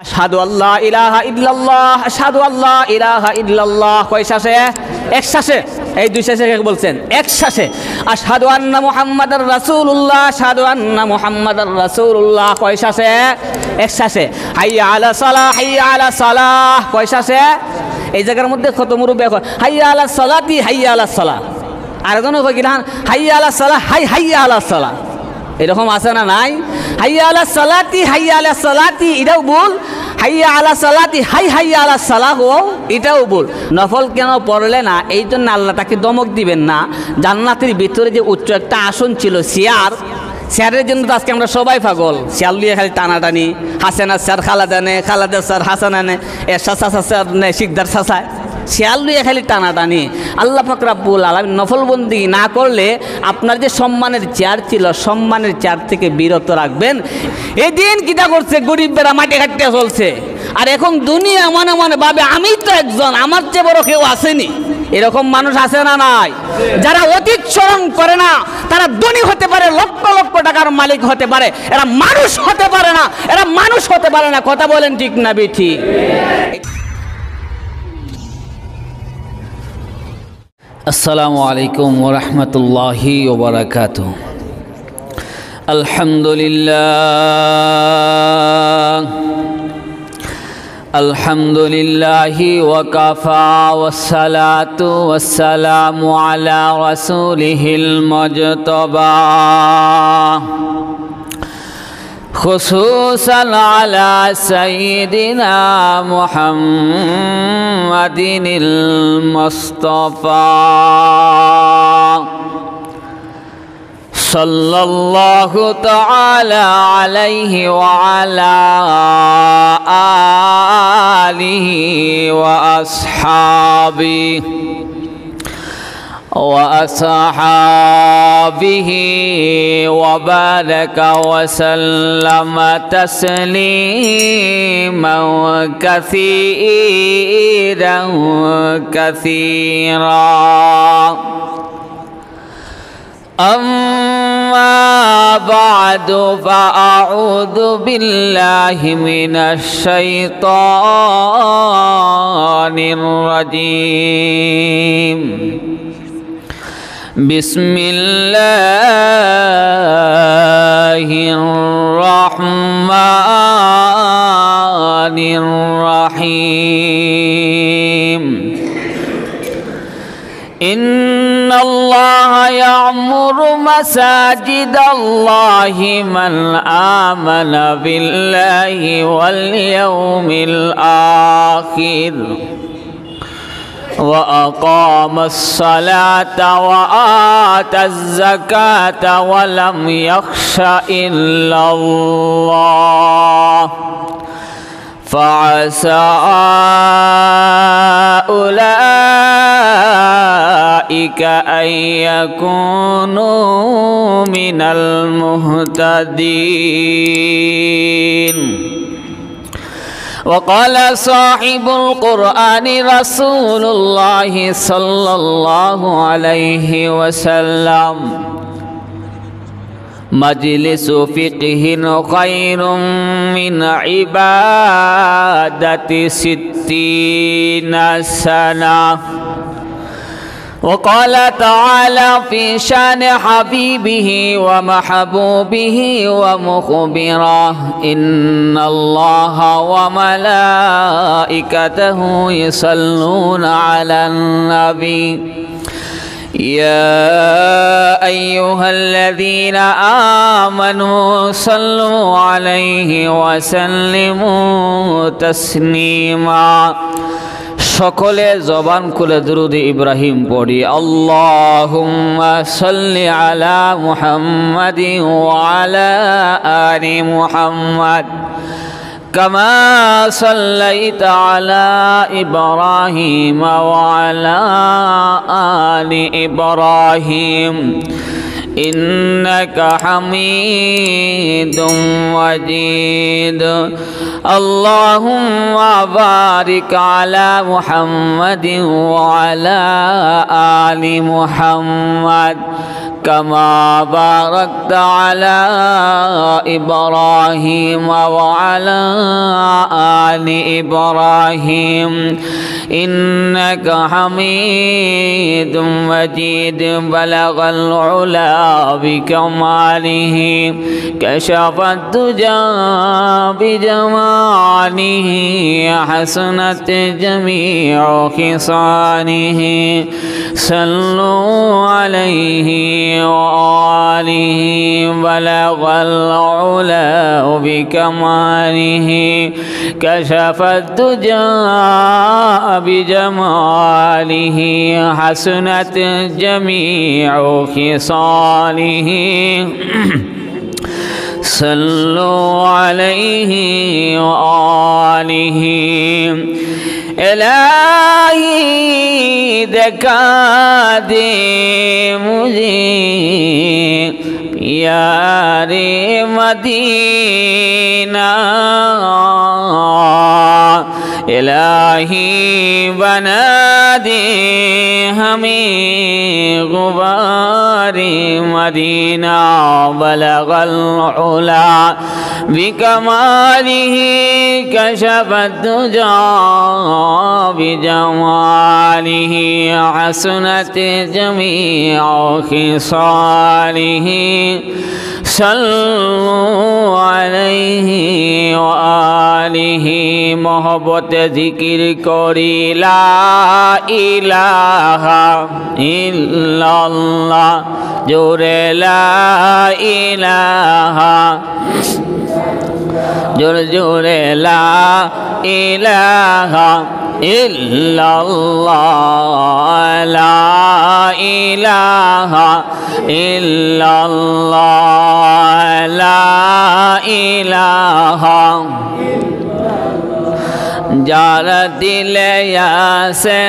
আশহাদু আল্লা ইলাহা ইল্লাল্লাহ আশহাদু আল্লা ইলাহা ইল্লাল্লাহ কয় শ্বাসে? এক শ্বাসে। এই দুই শ্বাসে বলছেন এক শ্বাসে। আশহাদু আন্না মুহাম্মাদার রাসূলুল্লাহ আশহাদু আন্না মুহাম্মাদার রাসূলুল্লাহ কয় শ্বাসে? এক শ্বাসে। হাইয়া আলা সালাহ হাইয়া আলা সালাহ কয় শ্বাসে? এই জায়গার মধ্যে কত মুরব্বি এখন হাইয়া আলা সালাতি হাইয়া আলা সালাহ, আর একজন কয় কি না হাইয়া আলা সালাহ হাইয়া আলা সালাহ, এরকম আছে না নাই? হাইয়া আলা সালাতি হাইয়া আলা সালাতি এটাও বল, হাইয়া আলা সালাতি হাইয়া আলা সালাহ এটাও বল। নফল কেন পড়লে না? এই জন্য আল্লাহ তাকে দমক দিবেন না। জান্নাতের ভিতরে যে উচ্চ একটা আসন ছিল চেয়ার, চেয়ারের জন্য তো আজকে আমরা সবাই পাগল। চেয়ার লিয়ে খালি টানাটানি, হাসানা স্যার খালাদা নে, খালাদা স্যার হাসানা নে, এরশাদ চাচা স্যার নে, শিকদার চাচায় শিয়াল লুয়ে খালি টানাটানি। আল্লাহ পাক রব্বুল আলামিন নফলবন্দি না করলে আপনার যে সম্মানের চেয়ার ছিল, সম্মানের চেয়ার থেকে বিরত রাখবেন। এই দিন কিটা করছে, গরিবেরা মাটি কাটতে চলছে, আর এখন দুনিয়া মনে মনে ভাবে আমি তো একজন, আমার চেয়ে বড় কেউ আসেনি। এরকম মানুষ আছে না নাই? যারা অতীত স্মরণ করে না তারা ধনী হতে পারে, লক্ষ লক্ষ টাকার মালিক হতে পারে, এরা মানুষ হতে পারে না, এরা মানুষ হতে পারে না। কথা বলেন ঠিক না বেঠি? আসসালামু আলাইকুম ওয়া রাহমাতুল্লাহি ওয়া বারাকাতুহু। আলহামদুলিল্লাহি ওয়া কাফা ওয়াসসালাতু ওয়াসসালামু আলা রাসূলিহিল মুজতাবা খুসুসান আলা সাইয়্যিদিনা মুহাম্মাদিনিল মুস্তাফা সাল্লাল্লাহু তাআলা আলাইহি ওয়া আলা আলিহি ওয়া আসহাবিহি وأصحابه وبارك وسلم تسليما كثيرا أما بعد فأعوذ بالله من الشيطان الرجيم بسم الله الرحمن الرحيم إن الله يعمر مساجد الله من آمن بالله واليوم الآخر وأقام الصلاة وآتى الزكاة ولم يخش إلا الله فعسى أولئك أن يكونوا من المهتدين. وقال صاحب القرآن رسول الله صلى الله عليه وسلم مجلس فقه خير من عبادة 60 سنة. وقال تعالى في شان حبيبه ومحبوبه ومخبره إن الله وملائكته يصلون على النبي يا أيها الذين آمنوا صلوا عليه وسلموا تسليما. সকলে জবান খুলে দুরূদ ইব্রাহিম পড়ি। আল্লাহুম্মা সাল্লি আলা মুহাম্মাদিন ওয়া আলা আলি মুহাম্মাদ কামা সাল্লাইতা আলা ইব্রাহিম ওয়া আলা আলি ইব্রাহিম ইন্নাকা হামিদুম মাজিদ। اللهم بارك على محمد وعلى آل محمد كما باركت على إبراهيم وعلى آل إبراهيم إنك حميد مجيد بلغ العلا بكماله كشف الدجى بجماله حسنت جميع خصاله صلوا عليه وآله بلغ العلا بكماله كشف الدجى بجماله حسنت جميع خصاله صلوا عليه وآله إلهي دکھا دے مجھے پیار مدینہ الہی بنا دے ہمیں غبار مدینہ بلغ العلا بکمالہ کشف الدجى بجماله حسنت جميع خصاله صلوا عليه وآله محبت ذکر کری لا الہ الا اللہ جورے لا الہ جور جورے لا الہ الا اللہ لا الہ الا اللہ لا الہ যার দিলে আছে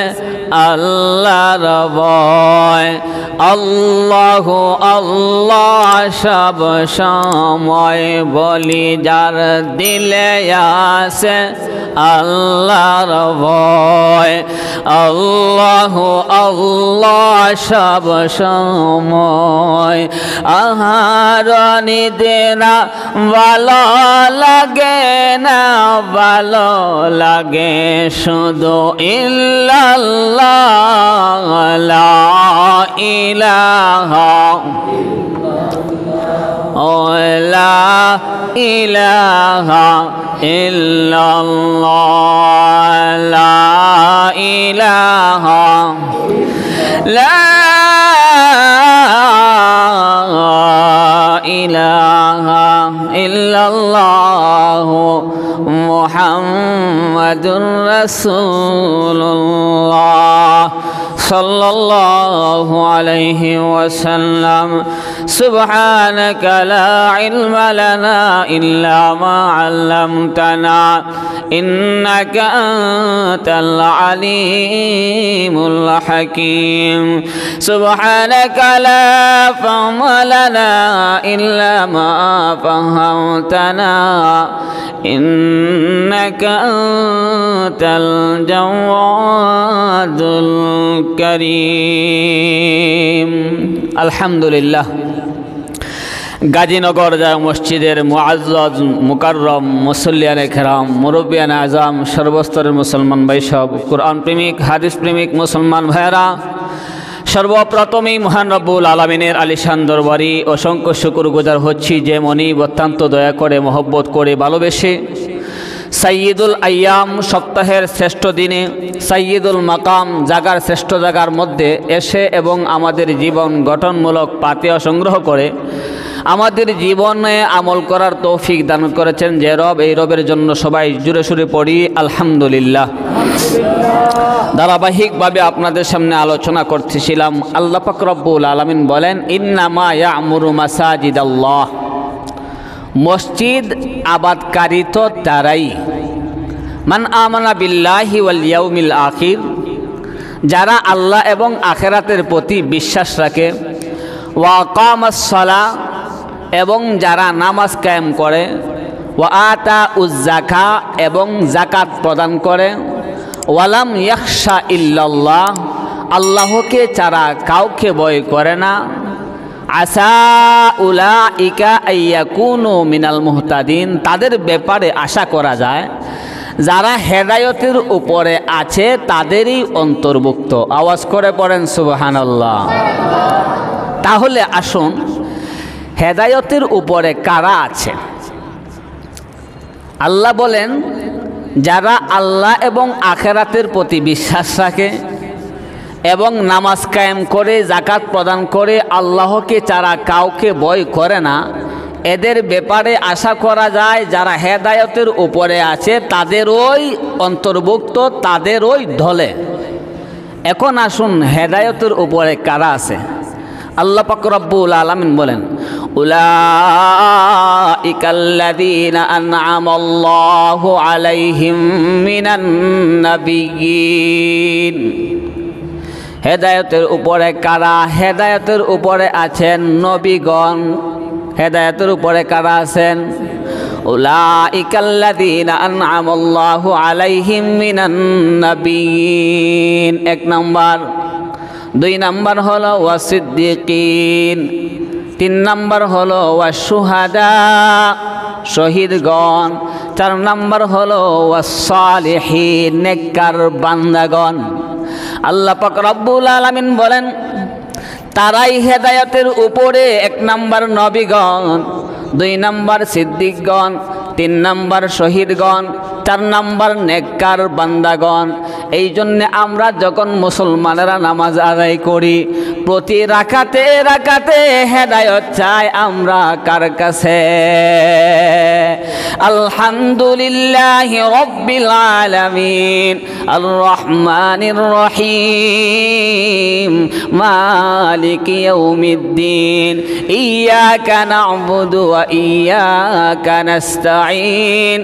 আল্লাহর ভয় আল্লাহ আল্লাহ সব সময় বলি যার দিলে আছে আল্লাহর ভয় আল্লাহ আল্লাহ সব সময় আহার নিদেনা ভালো লাগে না ভালো লাগে শুধু ইল্লাল্লাহ লা ইলাহা লা ইলাহা ইল্লাল্লাহ লা ইলাহা লা ইলাহা ইল্লাল্লাহ মুহাম্মাদুর রাসূলুল্লাহ সাল্লাল্লাহু আলাইহি ওয়াসাল্লাম সুবহানাকা লা ইলমা লানা ইল্লা মা আল্লামতানা ইন্নাকা আনতাল আলিমুল হাকীম সুবহানাকা লা ফাহমা লানা ইল্লা মা ফাহামতানা ইন্নাকা আনতাল জাওয়াদুল করিম। আলহামদুলিল্লাহ। গাজীনগর জামে মসজিদের মুআজ্জাজ মুকাররম মুসল্লিয়ানে কেরাম মুরব্বিয়ানে আজম সর্বস্তরের মুসলমান ভাই সব কোরআন প্রেমিক হাদিস প্রেমিক মুসলমান ভাইয়েরা, সর্বপ্রথমেই মহান রব্বুল আলামিনের আলিশান দরবারে অসংখ্য শুকরগুজার হচ্ছি যে মনিব অত্যন্ত দয়া করে মহব্বত করে ভালোবেসে সাইয়্যিদুল আইয়াম সপ্তাহের শ্রেষ্ঠ দিনে সাইয়্যিদুল মাকাম জাগার শ্রেষ্ঠ জাগার মধ্যে এসে এবং আমাদের জীবন গঠনমূলক পাথেয় সংগ্রহ করে আমাদের জীবনে আমল করার তৌফিক দান করেছেন যে রব, এই রবের জন্য সবাই জুড়ে সুরে পড়ি আলহামদুলিল্লাহ। ধারাবাহিকভাবে আপনাদের সামনে আলোচনা করতেছিলাম আল্লাহ পাক রব্বুল আলামিন বলেন ইন্নামা ইয়া'মুরু মাসাজিদাল্লাহ, মসজিদ আবাদকারী তো তারাই মান আমানা বিল্লাহি ওয়াল ইয়াউমিল আখির, যারা আল্লাহ এবং আখিরাতের প্রতি বিশ্বাস রাখে, ওয়া আকামাস সালাহ, এবং যারা নামাজ কায়েম করে, ওয়া আতাউজ যাকা, এবং যাকাত প্রদান করে, ওয়ালাম ইয়াখশা ইল্লাল্লাহ, আল্লাহকে ছাড়া কাউকে ভয় করে না, আসা উলাইকা আইয়াকুনু মিনাল মুহতাদিন, তাদের ব্যাপারে আশা করা যায় যারা হেদায়েতের উপরে আছে তাদেরই অন্তর্ভুক্ত। আওয়াজ করে পড়েন সুবহানাল্লাহ। তাহলে আসুন হেদায়েতের উপরে কারা আছে? আল্লাহ বলেন যারা আল্লাহ এবং আখিরাতের প্রতি বিশ্বাস রাখে এবং নামাজ কায়েম করে, যাকাত প্রদান করে, আল্লাহকে ছাড়া কাউকে ভয় করে না, এদের ব্যাপারে আশা করা যায় যারা হেদায়েতের উপরে আছে তাদেরই অন্তর্ভুক্ত, তাদেরই ঢলে। এখন আসুন হেদায়েতের উপরে কারা আছে? আল্লাহ পাক রব্বুল আলামিন বলেন উলাইকাল্লাযীনা আন'আমাল্লাহু আলাইহিম মিনান নাবিয়্যিন। হেদায়েতের উপরে কারা? হেদায়েতের উপরে আছেন নবীগণ। হেদায়েতের উপরে কারা আছেন? উলাইকাল্লাযীনা আন'আমাল্লাহু আলাইহিম মিনান নাবিয়্যিন, এক নাম্বার। দুই নাম্বার হলো ওয়াসিদ্দিকিন। তিন নাম্বার হলো ওয়াশুহাদা, শহীদগণ। চার নাম্বার হলো ওয়াসসালিহিন, নেককার বান্দাগণ। আল্লাহ পাক রব্বুল আলামিন বলেন তারাই হেদায়েতের উপরে, এক নাম্বার নবীগণ, দুই নাম্বার সিদ্দিকগণ, তিন নাম্বার শহীদগণ, চার নাম্বার নেককার বান্দাগণ। এই জন্যে আমরা যখন মুসলমানেরা নামাজ আদায় করি প্রতি রাকাতে রাকাতে হেদায়েত চাই আমরা কার কাছে? আলহামদুলিল্লাহি রাব্বিল আলামিন আর রহমানির রহিম মালিকি ইয়াউমিদ্দিন ইয়াকা না'বুদু ওয়া ইয়াকা নাস্তাঈন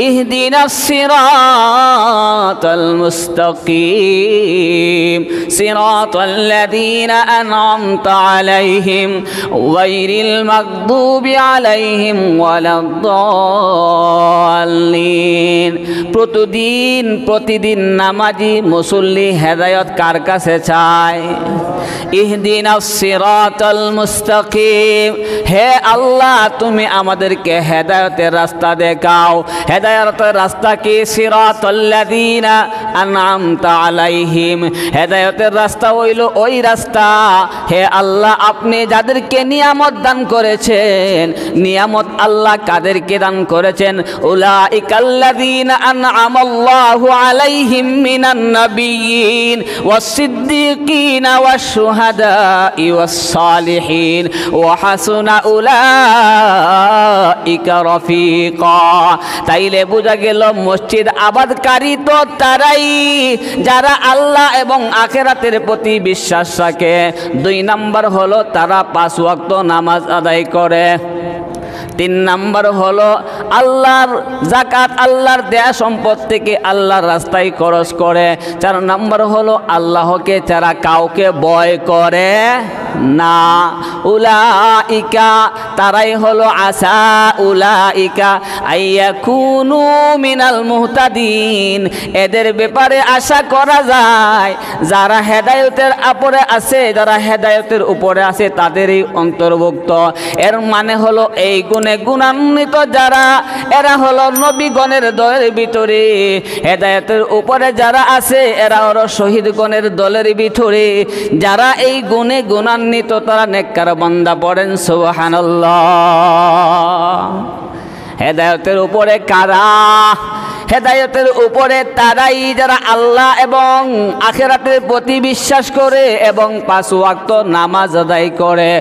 ইহদিনাস সিরাতাল মুস্তাকিম সিরাতাল লাযীনা আন'আমতা আলাইহিম গায়রিল মাগদুবি আলাইহিম ওয়ালাদ-দাল্লিন। প্রতিদিন নামাজি মুসল্লি হেদায়েত কার কাছে চায়? ইহদিনাস সিরাতাল মুস্তাকিম, হে আল্লাহ তুমি আমাদেরকে হেদায়েতের রাস্তা দেখাও। হেদায়েতের রাস্তা কি? সিরাতাল্লাযীনা আন'আমতা আলাইহিম, হেদায়েতের রাস্তা হইল ওই রাস্তা, হে আল্লাহ আপনি যাদেরকে নিয়ামত দান করেছেন। নিয়ামত আল্লাহ কাদেরকে দান করেছেন? উলাইকাল্লাযীনা আন'আমাল্লাহু আলাইহিম মিনান নাবিয়্যিন ওয়াস-সিদ্দীকিনা ওয়াশ-শুহাদা'i ওয়াস-সালিহিন ওয়া হাসুনা উলাইকা রাফীকা। তাইলে বোঝা গেল মসজিদ আবাদকারী তো তারাই যারা আল্লাহ এবং আখিরাতের প্রতি বিশ্বাস রাখে। দুই নাম্বার হলো তারা 5 ওয়াক্ত নামাজ আদায় করে। তিন নাম্বার হলো আল্লাহর যাকাত, আল্লাহর দেয়া সম্পদ থেকে আল্লাহর রাস্তায় খরচ করে। চার নাম্বার হলো আল্লাহকে ছাড়া কাউকে ভয় করে না। উলাইকা তারাই হলো আসা উলাইকা আইয়াকুনু মিনাল মুহতাদিন, এদের ব্যাপারে আশা করা যায় যারা হেদায়েতের উপরে আছে, যারা হেদায়েতের উপরে আছে তাদেরই অন্তর্ভুক্ত। এর মানে হলো এই গুণে গুণান্বিত যারা, এরা হলো নবীগণের দলের ভিতরে। হেদায়েতের উপরে যারা আছে এরা হলো শহীদগণের দলের ভিতরে। যারা এই গুণে গুণান্বিত তারা নেককার বান্দা। পড়েন সুবহানাল্লাহ। হেদায়েতের উপরে কারা? হেদায়েতের উপরে তারাই যারা আল্লাহ এবং আখিরাতের প্রতি বিশ্বাস করে এবং 5 ওয়াক্ত নামাজ আদায় করে।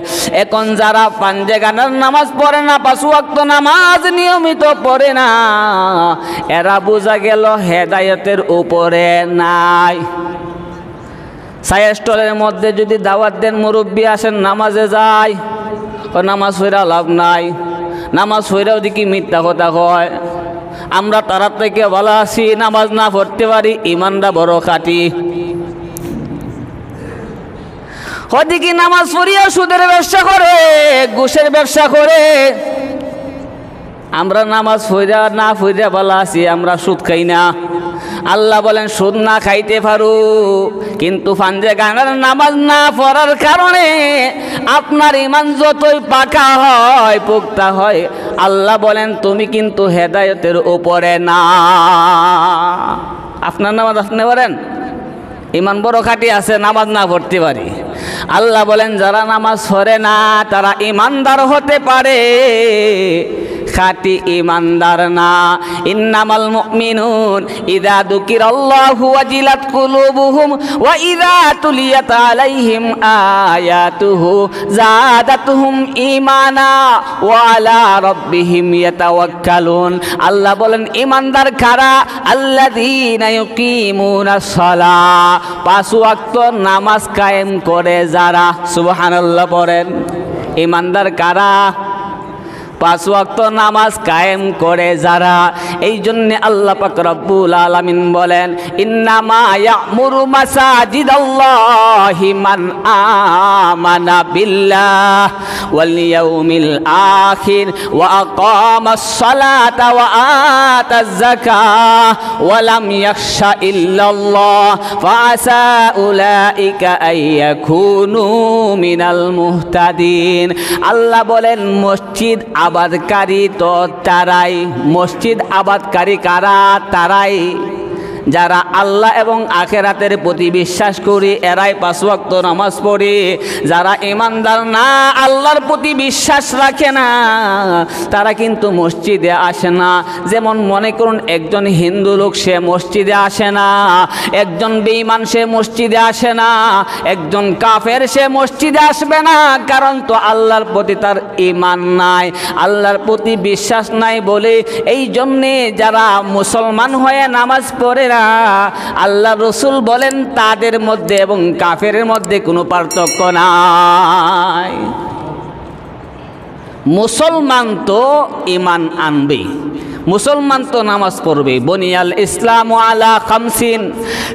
এখন যারা পাঞ্জেগানার নামাজ পড়ে না, 5 ওয়াক্ত নামাজ নিয়মিত পড়ে না, এরা বোঝা গেল হেদায়েতের উপরে নাই। চায়ের স্টলের মধ্যে যদি দাওয়াত দেন, মুরব্বী আসেন নামাজে যায়, নামাজ পড়া লাভ নাই, নামাজ পড়াও দেখি মিথ্যা কথা কয়। আমরা তারা থেকে ভালো আছি, নামাজ না পড়তে পারি, ইমানটা বড় খাঁটি। ওদিকে নামাজ পড়িয়া সুদের ব্যবসা করে, ঘুষের ব্যবসা করে। আমরা নামাজ পড়া না পড়া ভালো আছি, আমরা সুদ খাই না। আল্লাহ বলেন সুদ না খাইতে পারো, কিন্তু ফাঞ্জে গানের নামাজ না পড়ার কারণে আপনার ইমান যতই পাকা হয় পোক্তা হয়, আল্লাহ বলেন তুমি কিন্তু হেদায়েতের উপরে না। আপনার নামাজ আপনি পড়েন, ইমান বড় খাঁটি আছে, নামাজ না পড়তে পারি। আল্লাহ বলেন যারা নামাজ পড়ে না তারা ইমানদার হতে পারে, খাঁটি ইমানদার না। ইন্নামাল মুমিনুন ইযা যুকিরাল্লাহু ওয়াজিলাত কুলুবুহুম ওয়া ইযা তুলিয়াত আলাইহিম আয়াতুহু যাদাতুহুম ঈমানা ওয়া আলা রাব্বিহিম ইয়াতাওয়াক্কালুন। আল্লাহ বলেন ইমানদার কারা? আল্লাযীনা ইউকিমুনাস সালাহ, পাঁচ ওয়াক্ত নামাজ কায়েম করে যারা। সুবহানাল্লাহ পড়েন। ইমানদার কারা? পাঁচ ওয়াক্ত নামাজ কায়েম করে যারা। এই জন্য আল্লাহ পাক রব্বুল আলামিন বলেন ইন্নামা ইয়ামুরু মাসাজিদাল্লাহি মান আমানা বিল্লাহ ওয়াল ইয়াউমিল আখির ওয়া আকামাস সালাতা ওয়া আতাজ যাকাহ ওয়া লাম ইয়াখশা ইল্লাল্লাহ ফাআসা উলাইকা আইয়াকুনু মিনাল মুহতাদিন। আল্লাহ বলেন মসজিদ আবাদকারী তো তারাই, মসজিদ আবাদকারী কারা? তারাই যারা আল্লাহ এবং আখিরাতের প্রতি বিশ্বাস করি, এরাই পাঁচ ওয়াক্ত নামাজ পড়ে। যারা ইমানদার না, আল্লাহর প্রতি বিশ্বাস রাখে না, তারা কিন্তু মসজিদে আসে না। যেমন মনে করুন একজন হিন্দু লোক, সে মসজিদে আসে না। একজন বেঈমান, সে মসজিদে আসে না। একজন কাফের, সে মসজিদে আসবে না, কারণ তো আল্লাহর প্রতি তার ঈমান নাই, আল্লাহর প্রতি বিশ্বাস নাই বলে। এই জন্যে যারা মুসলমান হয়ে নামাজ পড়ে না, আল্লাহ রসুল বলেন তাদের মধ্যে এবং কাফেরের মধ্যে কোনো পার্থক্য নাই। মুসলমান তো ঈমান আনবে, মুসলমান তো নামাজ পড়বে। বনিয়াল ইসলামু আলা খামসিন,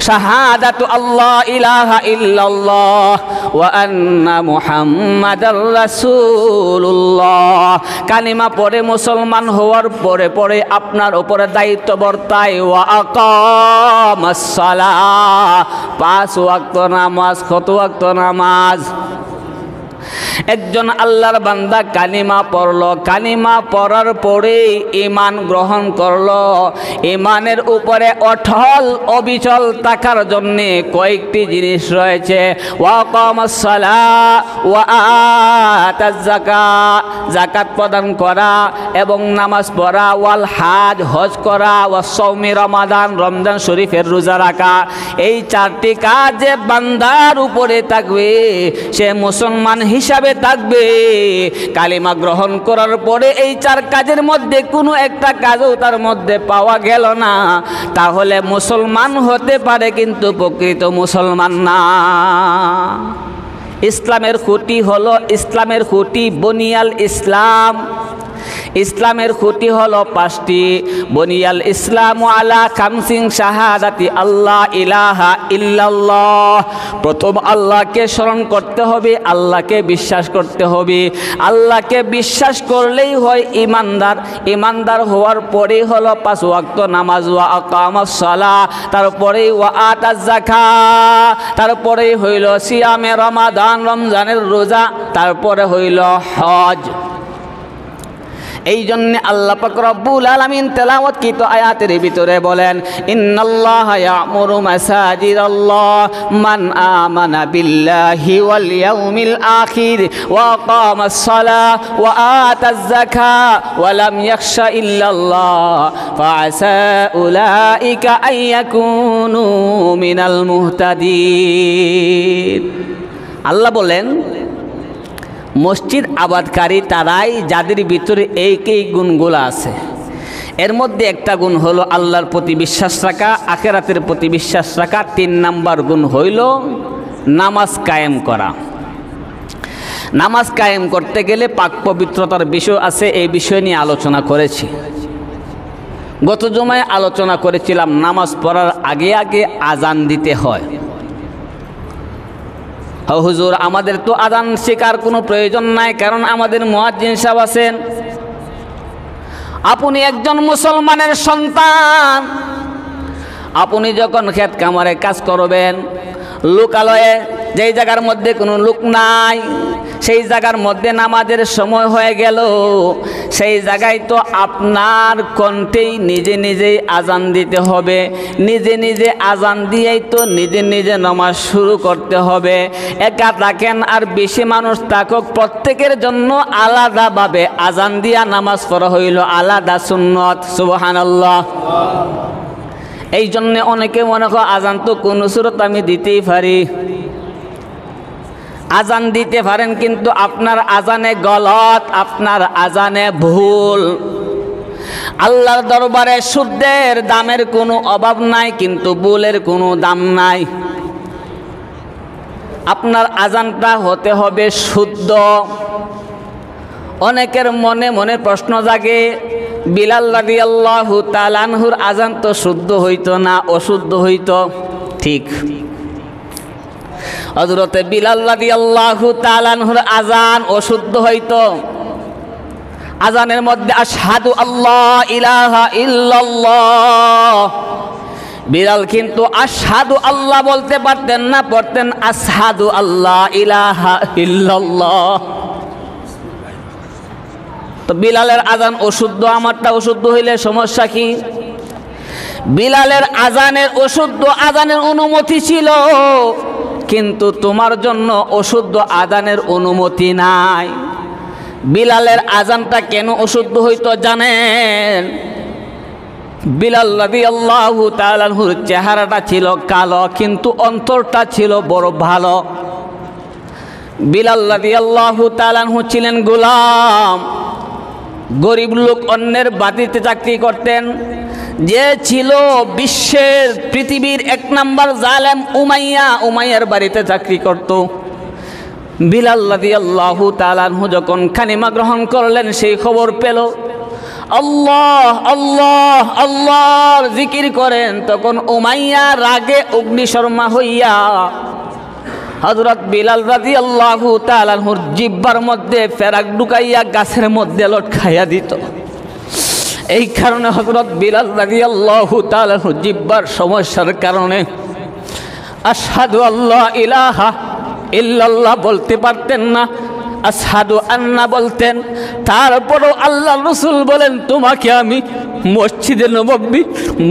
শাহাদাতু আল্লাহ ইলাহা ইল্লাল্লাহ ওয়া আন্না মুহাম্মাদার রাসূলুল্লাহ। কালিমা পড়ে মুসলমান হওয়ার পরে পরে আপনার উপরে দায়িত্ব বর্তায় ওয়া আকামাস সালাহ, পাঁচ ওয়াক্ত নামাজ। কত ওয়াক্ত নামাজ? একজন আল্লাহর বান্দা কালিমা পড়লো, কালিমা পড়ার পরে ঈমান গ্রহণ করলো। ঈমানের উপরে অটল অবিচল থাকার জন্য কয়েকটি জিনিস রয়েছে। ওয়া আকামাস সালাহ ওয়া আতাজ যাকাত, যাকাত প্রদান করা এবং নামাজ পড়া। ওয়াল হাজ, হজ করা। ওয়া সাওমি রমাদান, রমজান শরীফের রোজা রাখা। এই চারটি কাজ যে বান্দার উপরে থাকবে, সে মুসলমান হিসাবে থাকবে। কালিমা গ্রহণ করার পরে এই চার কাজের মধ্যে কোনো একটা কাজও তার মধ্যে পাওয়া গেল না, তাহলে মুসলমান হতে পারে কিন্তু প্রকৃত মুসলমান না। ইসলামের খুঁটি হলো, ইসলামের খুঁটি বনিয়াল ইসলাম। ইসলামের খুঁটি হলো পাঁচটি। বনিয়াল ইসলামু আলা খামসিন, শাহাদাতি আল্লাহ ইলাহা ইল্লাল্লাহ। প্রথম আল্লাহকে স্মরণ করতে হবে, আল্লাহকে বিশ্বাস করতে হবে। আল্লাহকে বিশ্বাস করলেই হয় ইমানদার। ইমানদার হওয়ার পরেই হলো পাঁচ ওয়াক্ত নামাজ। ওয়া আকামাস সালাহ, তারপরেই ওয়া আতাজ যাকাত, তারপরেই হইল সিয়ামে রমাদান, রমজানের রোজা, তারপরে হইল হজ। এই জন্য আল্লাহ পাক রব্বুল আলামিন তেলাওয়াতকৃত আয়াতের ভিতরে বলেন ইন্নাল্লাহা ইয়ামুরু মাসাজিদাল্লাহ মান আমানা বিল্লাহি ওয়াল ইয়াউমিল আখির ওয়া আকামাস সালাহ ওয়া আতাজ যাকাত ওয়া লাম ইয়াখশা ইল্লাল্লাহ ফাআসা উলাইকা আইয়াকুনু মিনাল মুহতাদিন। আল্লাহ বলেন মসজিদ আবাদকারী তারাই যাদের ভিতরে এই গুণগুলো আছে। এর মধ্যে একটা গুণ হলো আল্লাহর প্রতি বিশ্বাস রাখা, আখিরাতের প্রতি বিশ্বাস রাখা। 3 নাম্বার গুণ হইল নামাজ কায়েম করা। নামাজ কায়েম করতে গেলে পাক পবিত্রতার বিষয় আছে, এই বিষয় নিয়ে আলোচনা করেছি। গত জুমায় আলোচনা করেছিলাম নামাজ পড়ার আগে আগে আজান দিতে হয়। হুজুর আমাদের তো আজান শেখার কোনো প্রয়োজন নাই, কারণ আমাদের মুয়াজ্জিন সাহেব আছেন। আপনি একজন মুসলমানের সন্তান, আপনি যখন ক্ষেত কামারে কাজ করবেন, লোকালয়ে যেই জায়গার মধ্যে কোনো লোক নাই, সেই জায়গার মধ্যে নামাজের সময় হয়ে গেল, সেই জায়গায় তো আপনার কণ্ঠেই নিজে নিজেই আজান দিতে হবে। নিজে নিজে আজান দিয়েই তো নিজে নিজে নামাজ শুরু করতে হবে। একা থাকেন আর বেশি মানুষ থাকুক, প্রত্যেকের জন্য আলাদাভাবে আজান দিয়া নামাজ পড়া হইল আলাদা সুন্নত। সুবহানাল্লাহ। এই জন্যে অনেকে মনে করে আজান তো কোন সুরত আমি দিতেই পারি। আজান দিতে পারেন, কিন্তু আপনার আজানে গলত, আপনার আজানে ভুল। আল্লাহর দরবারে শুদ্ধের দামের কোনো অভাব নাই, কিন্তু ভুলের কোনো দাম নাই। আপনার আজানটা হতে হবে শুদ্ধ। অনেকের মনে মনে প্রশ্ন জাগে, বিলাল রাদিয়াল্লাহু তাআলা আনহুর আজান তো শুদ্ধ হইতো না, অশুদ্ধ হইতো। ঠিক, হযরতে বিলাল রাদিয়াল্লাহু তাআলা আনহুর আজান অশুদ্ধ হইতো। আজানের মধ্যে আশহাদু আল্লাহ ইলাহা ইল্লাল্লাহ, বিলাল কিন্তু আশহাদু আল্লাহ বলতে পারতেন না, পড়তেন আশহাদু আল্লাহ ইলাহা ইল্লাল্লাহ। তো বিলালের আজান অশুদ্ধ, আমারটা অশুদ্ধ হইলে সমস্যা কি? বিলালের আজানের অশুদ্ধ আজানের অনুমতি ছিল, কিন্তু তোমার জন্য অশুদ্ধ আজানের অনুমতি নাই। বিলালের আজানটা কেন অশুদ্ধ হইতো জানেন? বিলাল রাদিয়াল্লাহু তাআলা আনহুর চেহারাটা ছিল কালো, কিন্তু অন্তরটা ছিল বড় ভালো। বিলাল রাদিয়াল্লাহু তাআলা আনহু ছিলেন গোলাম, গরিব লোক, অন্যের বাড়িতে চাকরি করতেন। যে ছিল বিশ্বের পৃথিবীর 1 নম্বর জালেম উমাইয়ার বাড়িতে চাকরি করত। বিলাল রাদিয়াল্লাহু তাআলা আনহু যখন কালিমা গ্রহণ করলেন, সেই খবর পেল, আল্লাহ আল্লাহ আল্লাহর জিকির করেন, তখন উমাইয়া রাগে অগ্নিশর্মা হইয়া হযরত বিলাল রাদিয়াল্লাহু তাআলা আনহুর জিহ্বার মধ্যে ফেরাক ঢুকাইয়া গাছের মধ্যে লটকাইয়া দিত। এই কারণে হযরত বিলাল রাদিয়াল্লাহু তাআলা আনহুর জিহ্বার সমস্যার কারণে আশহাদু আল্লাহ ইলাহা ইল্লাল্লাহ বলতে পারতেন না, আশহাদু আন্না বলতেন। তারপরও আল্লাহ রাসূল বলেন, তোমাকে আমি মসজিদে নববী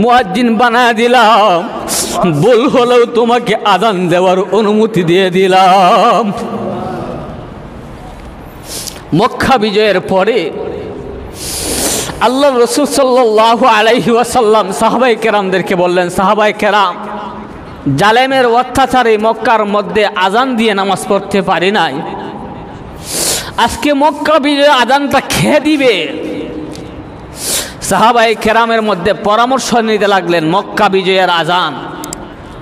মুয়াজ্জিন বানায় দিলাম, ভুল হলেও তোমাকে আযান দেওয়ার অনুমতি দিয়ে দিলাম। মক্কা বিজয়ের পরে আল্লাহ রাসূল সাল্লাল্লাহু আলাইহি ওয়াসাল্লাম সাহাবায়ে কেরামদেরকে বললেন, সাহাবায়ে কেরাম, জালেমের অত্যাচারে মক্কার মধ্যে আজান দিয়ে নামাজ পড়তে পারি নাই, আজকে মক্কা বিজয় আজানটা খেয়ে দিবে। সাহাবায়ে কেরামের মধ্যে পরামর্শ নিতে লাগলেন মক্কা বিজয়ের আজান।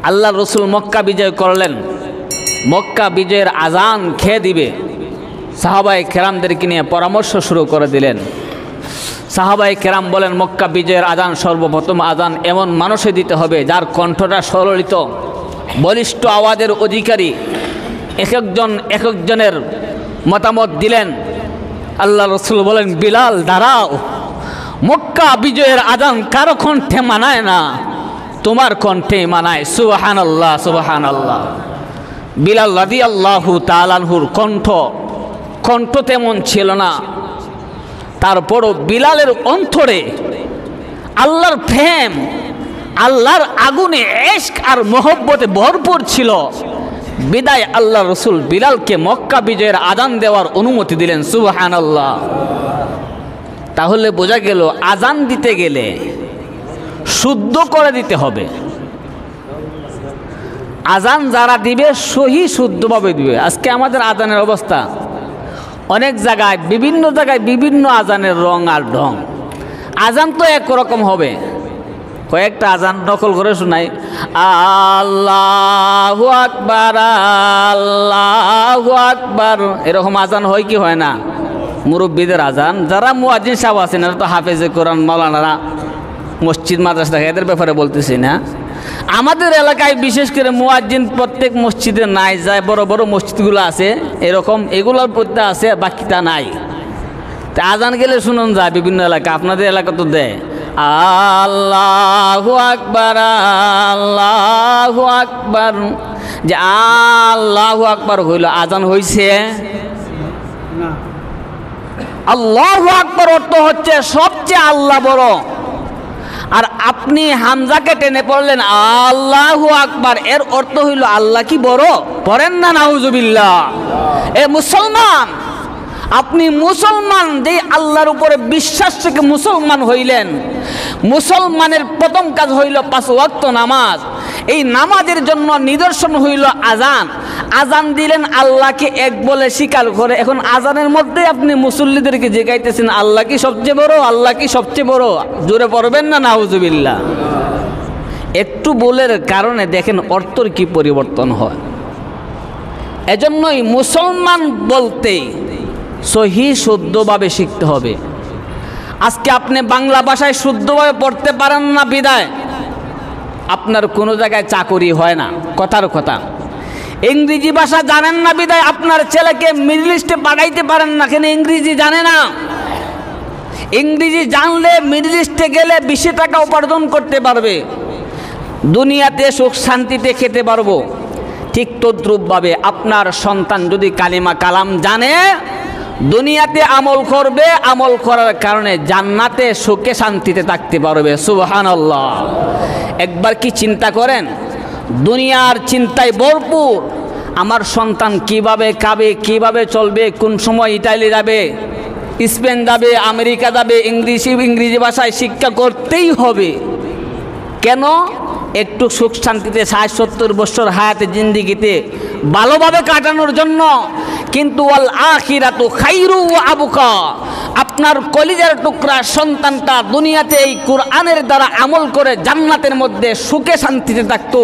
আল্লাহ রসুল মক্কা বিজয় করলেন, মক্কা বিজয়ের আজান খেয়ে দিবে। সাহাবায়ে কেরামদেরকে নিয়ে পরামর্শ শুরু করে দিলেন। সাহাবায়ে কেরাম বলেন, মক্কা বিজয়ের আজান সর্বপ্রথম আজান এমন মানুষে দিতে হবে যার কণ্ঠটা সরলিত, বলিষ্ঠ আওয়াজের অধিকারী। এক একজনের মতামত দিলেন। আল্লাহ রসুল বলেন, বিলাল দাঁড়াও, মক্কা বিজয়ের আজান কারো কণ্ঠে মানায় না, তোমার কণ্ঠে মানায়। সুবহানাল্লাহ সুবহানাল্লাহ। বিলাল রাদিয়াল্লাহু তাআলা আনহুর কণ্ঠ তেমন ছিল না, তারপরও বিলালের অন্তরে আল্লাহর প্রেম, আল্লাহর আগুনে ইশক আর মহব্বতে ভরপুর ছিল। বিদায় আল্লাহ রসুল বিলালকে মক্কা বিজয়ের আজান দেওয়ার অনুমতি দিলেন। সুবহানাল্লাহ। তাহলে বোঝা গেল আজান দিতে গেলে শুদ্ধ করে দিতে হবে। আজান যারা দিবে সহি শুদ্ধভাবে দিবে। আজকে আমাদের আজানের অবস্থা, অনেক জায়গায় বিভিন্ন আজানের রং আর ঢং। আজান তো একরকম হবে, কয়েকটা আজান নকল করে শোনাই, আল্লাহু আকবার আল্লাহু আকবার, এরকম আজান হয় কি হয় না? মুরব্বীদের আজান, যারা মুয়াজ্জিন সাহেব আছেন, এরা তো হাফেজে কোরআন মাওলানারা, মসজিদ মাদ্রাসা, এদের ব্যাপারে বলতেছি না। আমাদের এলাকায় বিশেষ করে মুয়াজ্জিন প্রত্যেক মসজিদে নাই, যায় বড় বড় মসজিদগুলো আছে এরকম, এগুলোর প্রত্যেক আছে, বাকিটা নাই। তা আজান গেলে শুনুন যায় বিভিন্ন এলাকা, আপনাদের এলাকা তো দেয়, আল্লাহু আকবার, আল্লাহু আকবার। যে আল্লাহু আকবার হইল, আজান হইছে? আল্লাহু আকবার অর্থ হচ্ছে সবচেয়ে আল্লাহ বড়। আর আপনি হামজাকে টেনে পড়লেন আল্লাহু আকবার, এর অর্থ হইল আল্লাহ কি বড়? পড়েন না নাউজুবিল্লাহ। এ মুসলমান, আপনি মুসলমান, যে আল্লাহর উপরে বিশ্বাস থেকে মুসলমান হইলেন, মুসলমানের প্রথম কাজ হইল 5 ওয়াক্ত নামাজ। এই নামাজের জন্য নিদর্শন হইল আজান। আজান দিলেন আল্লাহকে এক বলে স্বীকার করে। এখন আজানের মধ্যে আপনি মুসল্লিদেরকে জিজ্ঞাইতেছেন আল্লাহ কি সবচেয়ে বড়, আল্লাহ কি সবচেয়ে বড়? জোরে পড়বেন না নাউজুবিল্লাহ। একটু বলের কারণে দেখেন অর্থর কি পরিবর্তন হয়। এজন্যই মুসলমান বলতে সহি শুদ্ধভাবে শিখতে হবে। আজকে আপনি বাংলা ভাষায় শুদ্ধভাবে পড়তে পারেন না বিদায় আপনার কোনো জায়গায় চাকরি হয় না, কথার কথা। ইংরেজি ভাষা জানেন না বিদায় আপনার ছেলেকে মিডল ইস্টে পাঠাইতে পারেন না, কেন ইংরেজি জানে না। ইংরেজি জানলে মিডল ইস্টে গেলে 20 টাকা উপার্জন করতে পারবে, দুনিয়াতে সুখ শান্তিতে খেতে পারবো। ঠিক তদ্রূপভাবে আপনার সন্তান যদি কালিমা কালাম জানে, দুনিয়াতে আমল করবে, আমল করার কারণে জান্নাতে সুখে শান্তিতে থাকতে পারবে। সুবহানাল্লাহ। একবার কি চিন্তা করেন, দুনিয়ার চিন্তায় ভরপুর, আমার সন্তান কিভাবে খাবে, কিভাবে চলবে, কোন সময় ইটালি যাবে, স্পেন যাবে, আমেরিকা যাবে, ইংরেজি ভাষায় শিক্ষা করতেই হবে। কেন? একটু সুখ শান্তিতে 60-70 বছর হায়াতে জিন্দিগিতে ভালোভাবে কাটানোর জন্য। কিন্তু ওয়াল আখিরাতু খায়রু ওয়া আবকা, আপনার কলিজার টুকরা সন্তানটা দুনিয়াতে এই কোরআনের দ্বারা আমল করে জান্নাতের মধ্যে সুখে শান্তিতে থাকতো।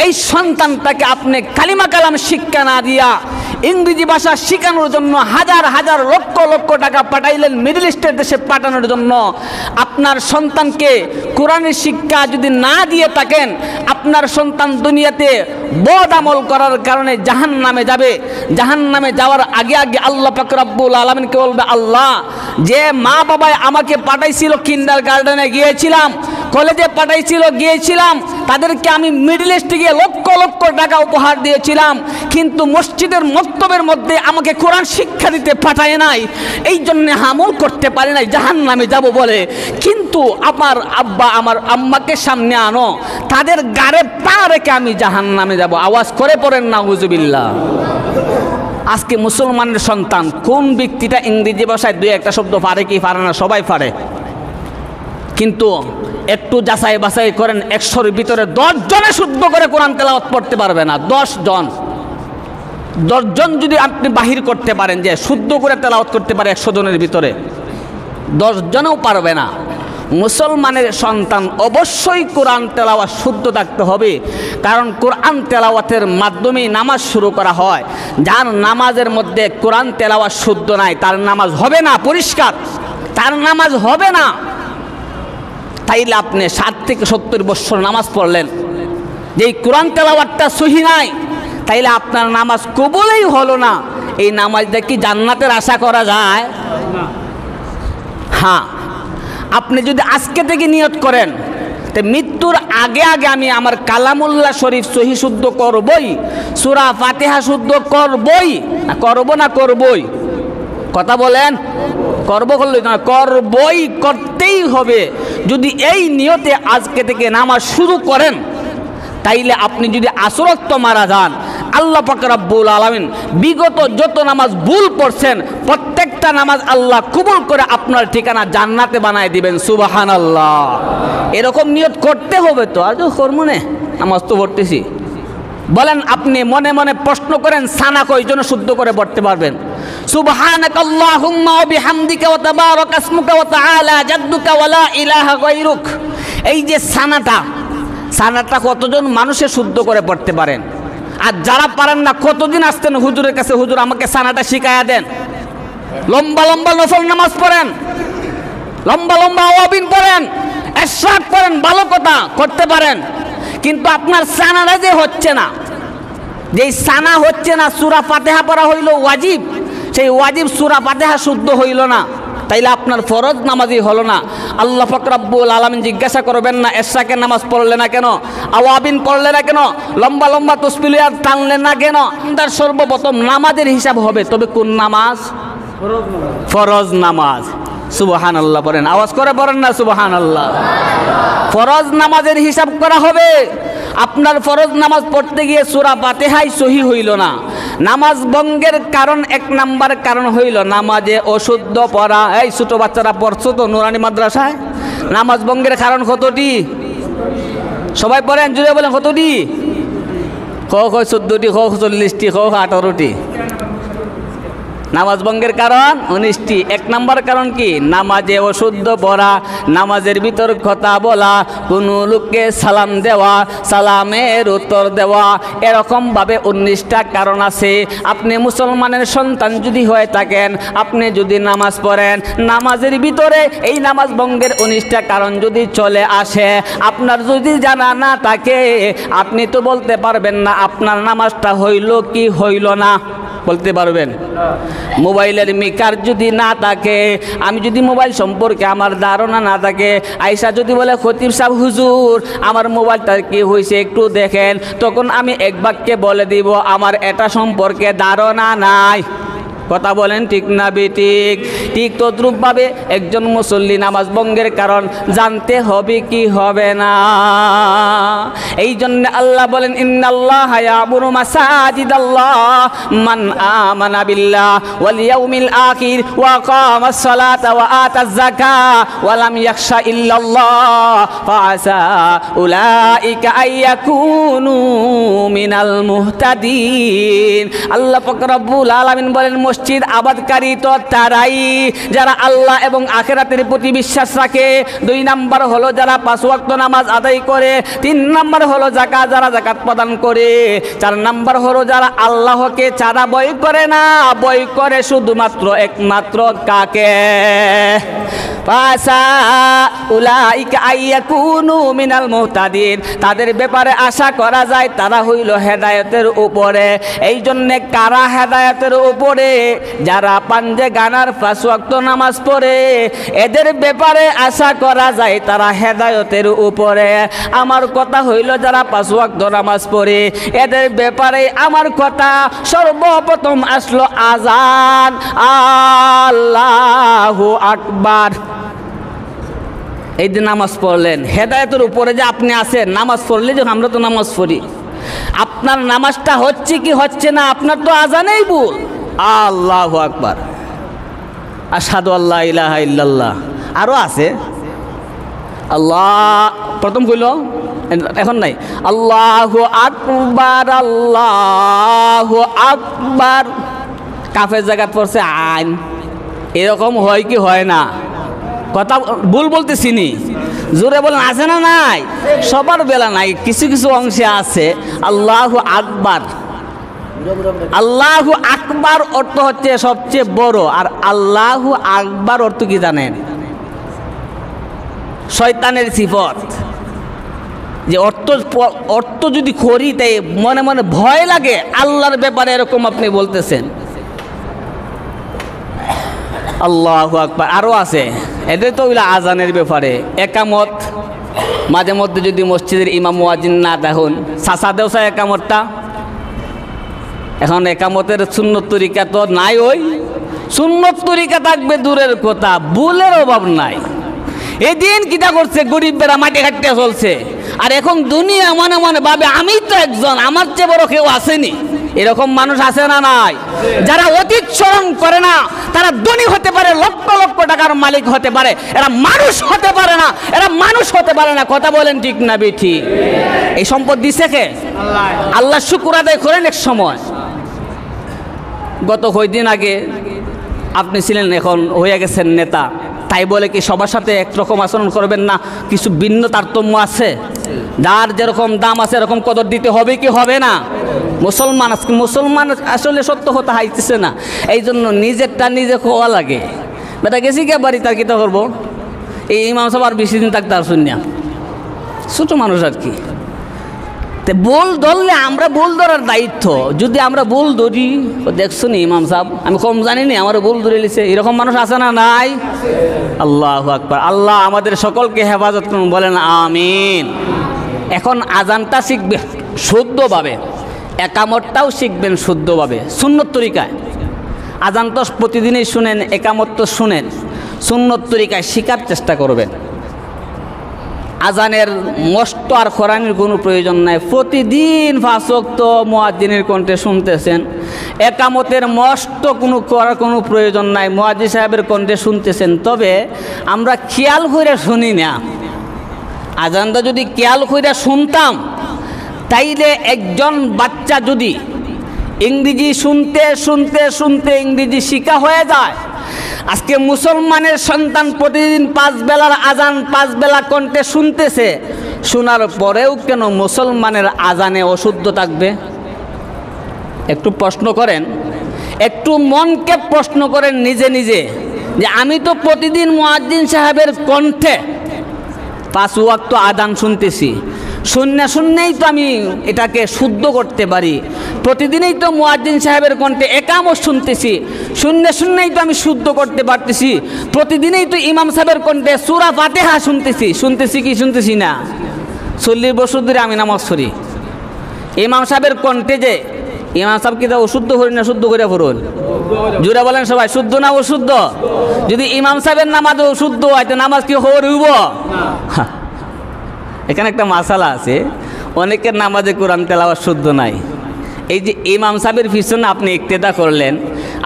এই সন্তানটাকে আপনি কালিমা কালাম শিক্ষা না দিয়া ইংরেজি ভাষা শেখানোর জন্য হাজার হাজার লক্ষ লক্ষ টাকা পাঠাইলেন মিডল ইস্টের দেশে পাঠানোর জন্য। আপনার সন্তানকে কোরআনের শিক্ষা যদি না দিয়ে থাকেন, আপনার সন্তান দুনিয়াতে বদ আমল করার কারণে জাহান্নামে যাবে। জাহান্নামে যাওয়ার আগে আগে আল্লাহ পাক রব্বুল আলামিনকে বলবে, আল্লাহ, যে মা বাবাই আমাকে পাঠাইছিল, কিন্ডারগার্টেনে গিয়েছিলাম, কলেজে পাঠাইছিল, গিয়েছিলাম, তাদেরকে আমি মিডল ইস্টে গিয়ে লক্ষ লক্ষ টাকা উপহার দিয়েছিলাম, কিন্তু মসজিদের মক্তবের মধ্যে আমাকে কোরআন শিক্ষা দিতে পাঠায় নাই, এই জন্য আমল করতে পারি নাই, জাহান্নামে যাব বলে। কিন্তু আমার আব্বা আমার আম্মাকে সামনে আনো, তাদের গাড়ে পা রেখে আমি জাহান্নামে যাব। আওয়াজ করে পড়েন নাউজুবিল্লাহ। আজকে মুসলমানের সন্তান কোন ব্যক্তিটা ইংরেজি ভাষায় 2-1 শব্দ পারে কি পারে না? সবাই পারে। কিন্তু একটু যাচাই বাছাই করেন, 100-র ভিতরে 10 জনে শুদ্ধ করে কোরআন তেলাওয়াত পড়তে পারবে না। 10 জন যদি আপনি বাহির করতে পারেন যে শুদ্ধ করে তেলাওয়াত করতে পারে 100 জনের ভিতরে, 10 জনেও পারবে না। মুসলমানের সন্তান অবশ্যই কোরআন তেলাওয়াত শুদ্ধ থাকতে হবে, কারণ কোরআন তেলাওয়াতের মাধ্যমেই নামাজ শুরু করা হয়। যার নামাজের মধ্যে কোরআন তেলাওয়াত শুদ্ধ নাই, তার নামাজ হবে না, পরিষ্কার, তার নামাজ হবে না। তাইলে আপনি 60 থেকে 70 বছর নামাজ পড়লেন, যে কোরআন তেলাওয়াতটা সহি নাই, তাইলে আপনার নামাজ কবুলই হলো না। এই নামাজটা কি জান্নাতের আশা করা যায়? হ্যাঁ, আপনি যদি আজকে থেকে নিয়ত করেন তো মৃত্যুর আগে আগে আমি আমার কালামুল্লাহ শরীফ সহি শুদ্ধ করবই, সূরা ফাতিহা শুদ্ধ করবই, করবই, কথা বলেন, করবই, করতেই হবে। যদি এই নিয়তে আজকে থেকে নামাজ শুরু করেন, তাইলে আপনি যদি আসর ওয়াক্ত মারা যান, আল্লাহ পাক রব্বুল আলামিন বিগত যত নামাজ ভুল পড়ছেন প্রত্যেকটা নামাজ আল্লাহ কবুল করে আপনার ঠিকানা জান্নাতে বানায় দিবেন। সুবহানাল্লাহ। এরকম নিয়ত করতে হবে তো। আজও কর্মনে নামাজ তো পড়তেছি, বলেন আপনি মনে মনে প্রশ্ন করেন, সানা কয়জন শুদ্ধ করে পড়তে পারবেন? সুবহানাকাল্লাহুম্মা ওয়া বিহামদিকা ওয়া তাবারাকা ইসমুকা ওয়া তাআলা জাদ্দুকা ওয়া লা ইলাহা গায়রুক। এই যে সানাটা কতজন মানুষে শুদ্ধ করে পড়তে পারেন? আর যারা পারেন না, কতদিন আসতেন হুজুরের কাছে, হুজুর আমাকে সানাটা শিখায়া দেন। লম্বা লম্বা নফল নামাজ পড়েন, লম্বা লম্বা আওয়াবিন পড়েন, ইশরাক পড়েন, ভালো কথা করতে পারেন, কিন্তু আপনার সানাটা যে হচ্ছে না, যেই সানা হচ্ছে না, সূরা ফাতিহা পড়া হইল ওয়াজিব, সেই ওয়াজিব সূরা ফাতিহা শুদ্ধ হইল না, তাইলে আপনার ফরজ নামাজই হলো না। আল্লাহ পাক রব্বুল আলামিন জিজ্ঞাসা করবেন না এশরাকের নামাজ পড়লে না কেন, আওয়াবিন পড়লে না কেন, লম্বা লম্বা তাসবিহ টানলেন না কেন। তার সর্বপ্রথম নামাজের হিসাব হবে, তবে কোন নামাজ? ফরজ নামাজ। সুবহানাল্লাহ পড়েন, আওয়াজ করে পড়েন না সুবহানাল্লাহ। ফরজ নামাজের হিসাব করা হবে। আপনার ফরজ নামাজ পড়তে গিয়ে সূরা ফাতিহাই সহি হইল না। নামাজ ভঙ্গের কারণ, এক নাম্বার কারণ হইল নামাজে অশুদ্ধ পড়া। এই ছোট বাচ্চারা পড়ছো তো নুরানি মাদ্রাসায়? নামাজ ভঙ্গের কারণ কতটি? সবাই পড়েন, জুড়ে বলেন কতটি? ক 14টি, ক 40টি, ক 18টি। নামাজ ভঙ্গের কারণ 19টি। এক নাম্বার কারণ কি? নামাজে অশুদ্ধ পড়া, নামাজের ভিতর কথা বলা, কোনো লোককে সালাম দেওয়া, সালামের উত্তর দেওয়া, এরকমভাবে 19টা কারণ আছে। আপনি মুসলমানের সন্তান যদি হয়ে থাকেন, আপনি যদি নামাজ পড়েন, নামাজের ভিতরে এই নামাজ ভঙ্গের 19টা কারণ যদি চলে আসে, আপনার যদি জানা না থাকে, আপনি তো বলতে পারবেন না আপনার নামাজটা হইল কি হইল না। বলতে পারবেন? মোবাইলের মিকার যদি না থাকে, আমি যদি মোবাইল সম্পর্কে আমার ধারণা না থাকে, আয়সা যদি বলে খতিব সাহেব হুজুর আমার মোবাইলটার কি হয়েছে একটু দেখেন, তখন আমি এক বাক্যে বলে দিব আমার এটা সম্পর্কে ধারণা নাই। কথা বলেন ঠিক না বেঠিক? ঠিক তদ্রূপভাবে একজন মুসল্লি নামাজ ভঙ্গের কারণ জানতে হবে কি হবে না। এই জন্য আল্লাহ বলেন ইন্নাল্লাহা ইয়ামুরু মাসাজিদাল্লাহ মান আমানা বিল্লাহ ওয়াল ইয়াউমিল আখির ওয়া কামাস সালাতা ওয়া আতাজ যাকাত ওয়া লাম ইয়াখশা ইল্লাল্লাহ ফাআসা উলাইকা আইয়াকুনু মিনাল মুহতাদিন। আল্লাহ পাক রব্বুল আলামিন বলেন মসজিদ আবাদকারী তো তারাই যারা আল্লাহ এবং আখিরাতের প্রতি বিশ্বাস রাখে। 2 নাম্বার হলো যারা 5 ওয়াক্ত নামাজ আদায় করে। 3 নাম্বার হলো যারা যাকাত প্রদান করে। 4 নাম্বার হলো যারা আল্লাহকে ছাড়া ভয় করে না, ভয় করে শুধুমাত্র একমাত্র কাকে? ফাসা উলাইকা আইয়াকুনু মিনাল মুহতাদিন। তাদের ব্যাপারে আশা করা যায় তারা হইল হেদায়েতের উপরে। এই জন্য কারা হেদায়েতের উপরে? যারা পাঞ্জে গানার 5 ওয়াক্ত নামাজ পড়ে, এদের ব্যাপারে আশা করা যায় তারা হেদায়েতের উপরে। আমার কথা হইল যারা 5 ওয়াক্ত নামাজ পড়ে, এদের ব্যাপারে আমার কথা সর্বপ্রথম আসলো আজান, আল্লাহু আকবার। এই যে নামাজ পড়লেন, হেদায়েতের উপরে যে আপনি আছেন, নামাজ পড়লে যে আমরা তো নামাজ পড়ি, আপনার নামাজটা হচ্ছে কি হচ্ছে না আপনার তো আজানেই ভুল। আল্লাহু আকবার, আশহাদু আল্লা ইলাহা ইল্লাল্লাহ। আরও আছে আল্লাহ, প্রথম কইল এখন নাই, আল্লাহু আকবার, আল্লাহু আকবার। কাফের জায়গা পড়ছে আইন। এরকম হয় কি হয় না? কথা ভুল বলতেছি নি? জোরে বলেন আছে না নাই? সবার বেলা নাই, কিছু কিছু অংশে আছে। আল্লাহু আকবার, আল্লাহু আকবার অর্থ হচ্ছে সবচেয়ে বড়। আর আল্লাহু আকবার অর্থ কি জানেন? শয়তানের সিফত। যে অর্থ যদি করি তাই মনে মনে ভয় লাগে আল্লাহর ব্যাপারে, এরকম আপনি বলতেছেন। আল্লাহু আকবার। আরও আছে, এটাই তো হইল আজানের ব্যাপারে। একামত, মাঝে মধ্যে যদি মসজিদের ইমাম মুয়াজ্জিন না দেখুন, সাসা দেওসা একামতটা। এখন একামতের সুন্নত তরিকা তো নাই। ওই সুন্নত তরিকা থাকবে দূরের কথা, ভুলের অভাব নাই। এদিন কিটা করছে, গরিব বেড়া মাটি কাটতে চলছে। আর এখন দুনিয়া মনে মনে ভাবে আমি তো একজন, আমার চেয়ে বড় কেউ আসেনি। এরকম মানুষ আছে না নাই? যারা অতীত স্মরণ করে না, তারা ধনী হতে পারে, লক্ষ লক্ষ টাকার মালিক হতে পারে, এরা মানুষ হতে পারে না, এরা মানুষ হতে পারে না। কথা বলেন ঠিক না বেঠি? এই সম্পদ দিছে কে? আল্লাহ শুকর আদায় করেন। এক সময় গত কয়েকদিন আগে আপনি ছিলেন, এখন হয়ে গেছেন নেতা, তাই বলে কি সবার সাথে একরকম আচরণ করবেন না? কিছু ভিন্ন তারতম্য আছে। যার যেরকম দাম আছে এরকম কদর দিতে হবে কি হবে না? মুসলমান আসলে সত্য কথা হাইতেছে না, এই জন্য নিজেরটা নিজে খোয়া লাগে। বেটা গেছি কে বাড়ি, তার কিতা করবো? এই ইমাম সাহেব আর বেশি দিন থাকতে আর শুনিয়া, ছোটো মানুষ আর কি। ভুল ধরলে আমরা ভুল ধরার দায়িত্ব, যদি আমরা ভুল ধরি, দেখছো নি ইমাম সাহেব আমি কম জানি নি আমার ভুল ধরে লিছে, এরকম মানুষ আছে না নাই? আল্লাহু আকবার। আল্লাহ আমাদের সকলকে হেফাজত করুন, বলেন আমিন। এখন আজানটা শিখবে শুদ্ধভাবে, একামতটাও শিখবেন শুদ্ধভাবে সুন্নত তরিকায়। আজান তো প্রতিদিনই শুনেন, একামত তো শুনেন, সুন্নত তরিকায় শেখার চেষ্টা করবেন। আজানের মস্ত আর খরানির কোনো প্রয়োজন নাই, প্রতিদিন 5 ওয়াক্ত মুয়াজ্জিনের কণ্ঠে শুনতেছেন। একামতের মস্ত করার কোনো প্রয়োজন নাই, মুয়াজ্জিন সাহেবের কণ্ঠে শুনতেছেন। তবে আমরা খেয়াল করে শুনি না। আজানটা যদি খেয়াল করে শুনতাম, তাইলে একজন বাচ্চা যদি ইংরেজি শুনতে শুনতে শুনতে ইংরেজি শিখা হয়ে যায়, আজকে মুসলমানের সন্তান প্রতিদিন 5 বেলার আজান 5 বেলা কণ্ঠে শুনতেছে, শোনার পরেও কেন মুসলমানের আজানে অশুদ্ধ থাকবে? একটু প্রশ্ন করেন, একটু মনকে প্রশ্ন করেন নিজে নিজে, যে আমি তো প্রতিদিন মুয়াজ্জিন সাহেবের কণ্ঠে 5 ওয়াক্ত আজান শুনতেছি, শূন্যেই তো আমি এটাকে শুদ্ধ করতে পারি। প্রতিদিনই তো মুয়াজ্জিন সাহেবের কণ্ঠে একামত শুনতেছি, শূন্যেই তো আমি শুদ্ধ করতে পারতেছি। প্রতিদিনই তো ইমাম সাহেবের কণ্ঠে সূরা ফাতিহা শুনতেছি কি শুনতেছি না? 40 বছর ধরে আমি নামাজ পড়ি, ইমাম সাহেবের কণ্ঠে যে ইমাম সাহেব কি তা অশুদ্ধ করি না শুদ্ধ করে পড়ুন? জোরে বলেন সবাই, শুদ্ধ না অশুদ্ধ? যদি ইমাম সাহেবের নামাজ অশুদ্ধ হয় তো নামাজ কি হইব? এখানে একটা মাসালা আছে, অনেকের নামাজে কোরআন তেলাওয়াত শুদ্ধ নাই। এই যে ইমাম সাহেবের পিছনে আপনি ইক্তেদা করলেন,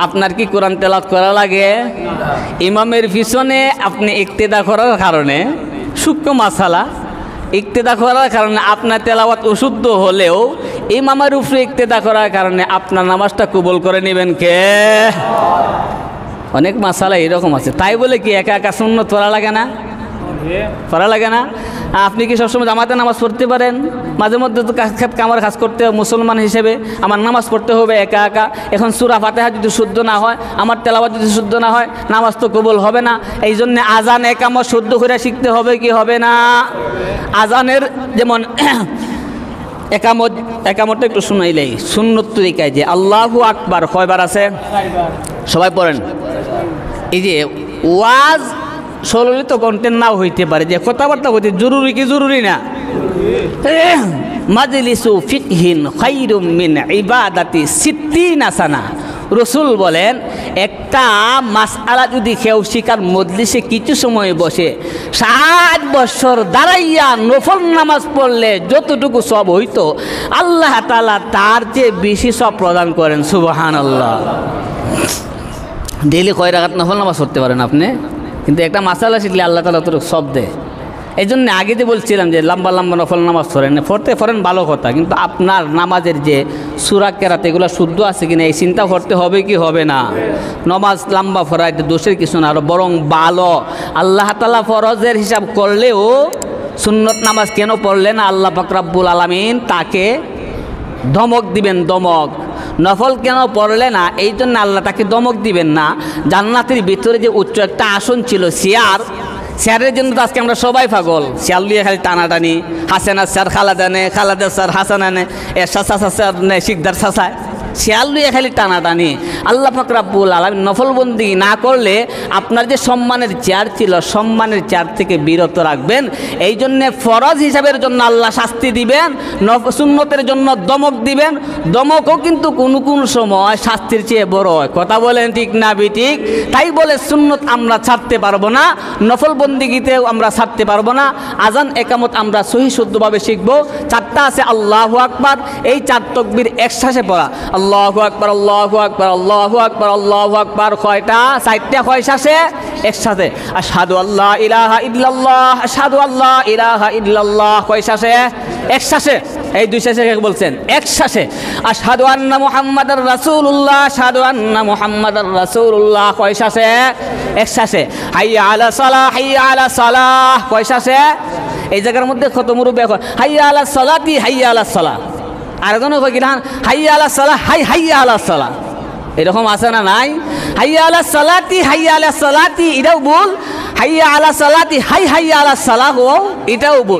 আপনার কি কোরআন তেলাওয়াত করা লাগে? ইমামের পিছনে আপনি ইক্তেদা করার কারণে, সূক্ষ্ম মাসালা, ইক্তেদা করার কারণে আপনার তেলাওয়াত অশুদ্ধ হলেও ইমামের উপরে ইক্তেদা করার কারণে আপনার নামাজটা কবুল করে নেবেন কে? অনেক মাসালা এরকম আছে। তাই বলে কি একা একা সুন্নত পড়া লাগে না? পড়া লাগে না? আপনি কি সবসময় জামাতে নামাজ পড়তে পারেন? মাঝে মধ্যে তো আমার কাজ করতে হবে, মুসলমান হিসেবে আমার নামাজ পড়তে হবে একা একা। এখন সূরা ফাতিহা যদি শুদ্ধ না হয়, আমার তেলাওয়াত যদি শুদ্ধ না হয়, নামাজ তো কবুল হবে না। এই জন্য আজান একামত শুদ্ধ করে শিখতে হবে কি হবে না? আজানের যেমন একামতটা একটু শুনাইলেই, সুন্নত তরিকায় যে আল্লাহু আকবার কয়বার আছে? সবাই পড়েন। এই যে ওয়াজ সলিত কন্টেন্ট নাও হইতে পারে, যে কথাবার্তা হইতে জরুরি কি জরুরি না? মাজলিসু ফিকহিন খায়রুম মিন ইবাদাতি 60 সানা। রসুল বলেন, একটা মাসআলা যদি কেউ শিকার মজলিসে কিছু সময় বসে 60 বছর দাঁড়াইয়া নফল নামাজ পড়লে যতটুকু সব হইতো, আল্লাহ তাআলা তার চেয়ে বেশি সব প্রদান করেন। সুবহানাল্লাহ। ডেইলি কয় রাকাত নফল নামাজ পড়তে পারেন আপনি? কিন্তু একটা মাসালা শিখলে আল্লাহ তাআলা তোর সব দেয়। এই জন্য আগে যে বলছিলাম যে লম্বা লম্বা নফল নামাজ পড়েন ভালো কথা, কিন্তু আপনার নামাজের যে সূরা কেরাত এগুলো শুদ্ধ আছে কিনা এই চিন্তা করতে হবে কি হবে না? নামাজ লম্বা পড়া এটা দোষের কিছু না, আরো বরং ভালো। আল্লাহ তাআলা ফরজের হিসাব করলেও সুন্নত নামাজ কেন পড়লেন? আল্লাহ পাক রব্বুল আলামিন তাকে ধমক দিবেন, ধমক। নফল কেন পড়লে না? এই জন্য আল্লাহ তাকে ধমক দিবেন না। জান্নাতের ভিতরে যে উচ্চ একটা আসন ছিল, চেয়ারের জন্য তো আজকে আমরা সবাই পাগল। চেয়ার লিয়ে খালি টানাটানি, হাসানা স্যার খালাদা নে, খালাদা স্যার হাসানা নে, চাচা স্যার নে, শিকদার চাচা, চেয়ার লিয়ে খালি টানাটানি। আল্লাহ পাক রব্বুল আলামিন নফলবন্দি না করলে আপনার যে সম্মানের চেয়ার ছিল, সম্মানের চেয়ার থেকে বিরত রাখবেন। এই জন্যে ফরজ হিসাবের জন্য আল্লাহ শাস্তি দিবেন, সুন্নতের জন্য দমক দিবেন। দমকও কিন্তু কোন সময় শাস্তির চেয়ে বড় হয়। কথা বলেন ঠিক না বিঠিক? তাই বলে সুন্নত আমরা ছাড়তে পারবো না, নফলবন্দিগিতেও আমরা ছাড়তে পারবো না। আজান একামত আমরা সহি শুদ্ধভাবে শিখবো। 4টা আছে আল্লাহু আকবার, এই 4 তাকবীর একসাথে পড়া। আল্লাহু আকবার, আল্লাহু আকবার, আল্লাহু আকবার, আল্লাহু আকবার। কয়টা? 4টা। কয় শ্বাসে? একসাথে। আশহাদু আল্লা ইলাহা ইল্লাল্লাহ, আশহাদু আল্লা ইলাহা ইল্লাল্লাহ। কয় শ্বাসে? এক শ্বাসে। এই 2 শ্বাসে বলছেন, এক শ্বাসে। আশহাদু আন্না মুহাম্মাদার রাসূলুল্লাহ, আশহাদু আন্না মুহাম্মাদার রাসূলুল্লাহ। কয় শ্বাসে? এক শ্বাসে। হাইয়া আলা সালাহ, হাইয়া আলা সালাহ। কয় শ্বাসে? এই জায়গার মধ্যে কত মুরব্বি এখন হাইয়া আলা সালাতি, হাইয়া আলা সালাহ। আরেকজনও কয় কিনা হাইয়া আলা সালাহ, হাইয়া আলা সালাহ। এরকম আছে না নাই? হাইয়া আলা সালাতি, হাইয়া আলা সালাতি এটাও বল, হাইয়া আলা সালাতি, হাইয়া আলা সালাহ এটাও বল।